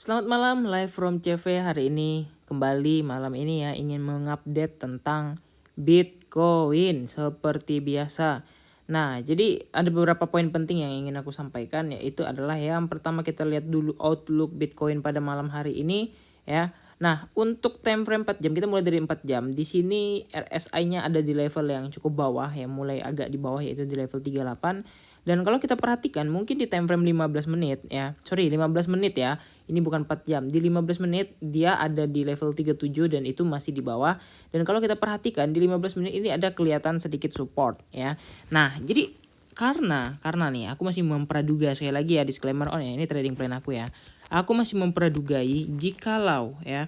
Selamat malam, live from CV hari ini. Kembali malam ini ya ingin mengupdate tentang Bitcoin seperti biasa. Nah, jadi ada beberapa poin penting yang ingin aku sampaikan, yaitu adalah yang pertama kita lihat dulu outlook Bitcoin pada malam hari ini ya. Nah, untuk time frame 4 jam kita mulai dari 4 jam. Di sini RSI-nya ada di level yang cukup bawah ya, mulai agak di bawah yaitu di level 38. Dan kalau kita perhatikan mungkin di time frame 15 menit ya. Sorry, 15 menit ya. Ini bukan 4 jam. Di 15 menit dia ada di level 37 dan itu masih di bawah. Dan kalau kita perhatikan di 15 menit ini ada kelihatan sedikit support ya. Nah, jadi karena nih aku masih mempraduga, sekali lagi ya disclaimer on ya, ini trading plan aku ya. Aku masih mempradugai jikalau ya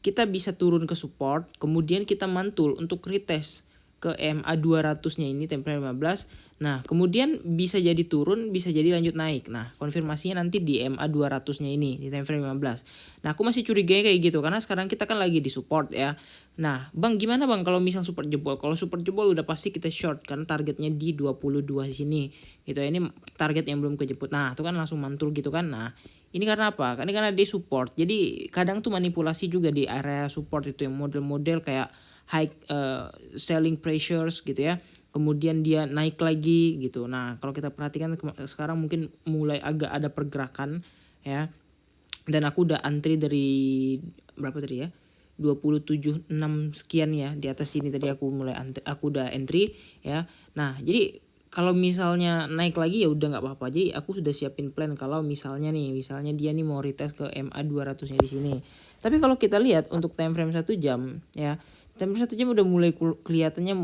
kita bisa turun ke support, kemudian kita mantul untuk retest ke EMA 200-nya ini template 15. Nah, kemudian bisa jadi turun, bisa jadi lanjut naik. Nah, konfirmasinya nanti di EMA 200-nya ini di template 15. Nah, aku masih curiga kayak gitu karena sekarang kita kan lagi di support ya. Nah, Bang gimana Bang kalau misal support jebol? Kalau support jebol udah pasti kita short kan, targetnya di 22 di sini. Gitu ya. Ini target yang belum kejemput. Nah, itu kan langsung mantul gitu kan. Nah, ini karena apa? Ini karena dia support. Jadi kadang tuh manipulasi juga di area support itu yang model-model kayak high selling pressures gitu ya. Kemudian dia naik lagi gitu. Nah, kalau kita perhatikan sekarang mungkin mulai agak ada pergerakan ya. Dan aku udah antri dari berapa tadi ya? 27,6 sekian ya. Di atas sini tadi aku udah entry ya. Nah, jadi kalau misalnya naik lagi ya udah nggak apa-apa. Jadi aku sudah siapin plan kalau misalnya dia nih mau retest ke MA 200-nya di sini. Tapi kalau kita lihat untuk time frame 1 jam ya, time frame 1 jam udah mulai kelihatannya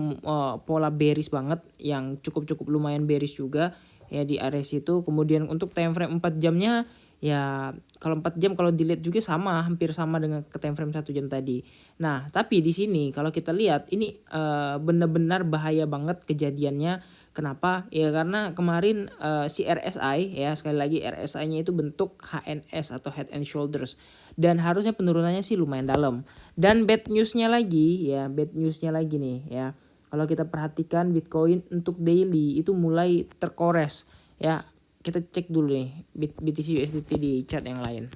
pola bearish banget yang cukup lumayan bearish juga ya di area situ. Kemudian untuk time frame 4 jamnya ya kalau 4 jam kalau dilihat juga sama, hampir sama dengan ke time frame 1 jam tadi. Nah, tapi di sini kalau kita lihat ini benar-benar bahaya banget kejadiannya. Kenapa? Ya karena kemarin si RSI ya, sekali lagi RSI-nya itu bentuk HNS atau Head and Shoulders dan harusnya penurunannya sih lumayan dalam. Dan bad news-nya lagi nih ya. Kalau kita perhatikan Bitcoin untuk daily itu mulai terkores ya. Kita cek dulu nih BTC USDT di chart yang lain.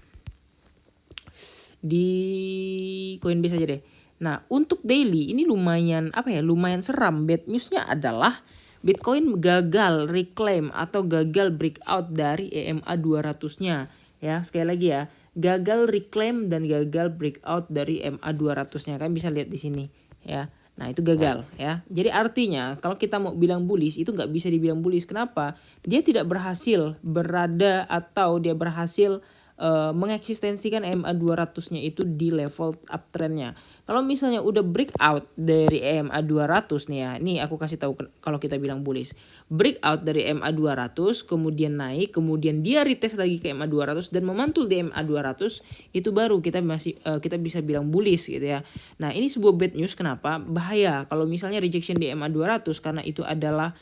Di Coinbase aja deh. Nah, untuk daily ini lumayan lumayan seram. Bad news-nya adalah Bitcoin gagal reclaim atau gagal breakout dari EMA 200-nya. Ya, sekali lagi ya. Gagal reclaim dan gagal breakout dari EMA 200-nya. Kalian bisa lihat di sini ya. Nah, itu gagal ya. Jadi artinya kalau kita mau bilang bullish itu nggak bisa dibilang bullish. Kenapa? Dia tidak berhasil berada atau dia berhasil mengeksistensikan EMA 200-nya itu di level uptrendnya. Kalau misalnya udah breakout dari EMA 200 nih ya, nih aku kasih tahu kalau kita bilang bullish. Breakout dari EMA 200, kemudian naik, kemudian dia retest lagi ke EMA 200 dan memantul di EMA 200, itu baru kita bisa bilang bullish gitu ya. Nah, ini sebuah bad news kenapa? Bahaya kalau misalnya rejection di EMA 200 karena itu adalah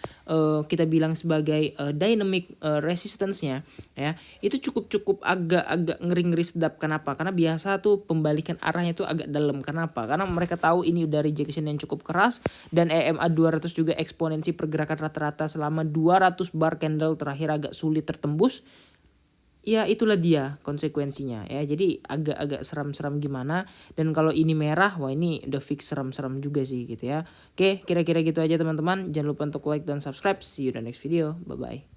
kita bilang sebagai dynamic resistance-nya ya. Itu cukup agak ngeri-ngeri sedap. Kenapa? Karena biasa tuh pembalikan arahnya tuh agak dalam. Kenapa? Karena mereka tahu ini udah rejection yang cukup keras dan EMA 200 juga eksponensi pergerakan rata-rata selama 200 bar candle terakhir agak sulit tertembus. Ya itulah dia konsekuensinya ya. Jadi agak seram-seram gimana. Dan kalau ini merah, wah ini udah fix seram-seram juga sih gitu ya. Oke, kira-kira gitu aja teman-teman. Jangan lupa untuk like dan subscribe. See you in the next video. Bye-bye.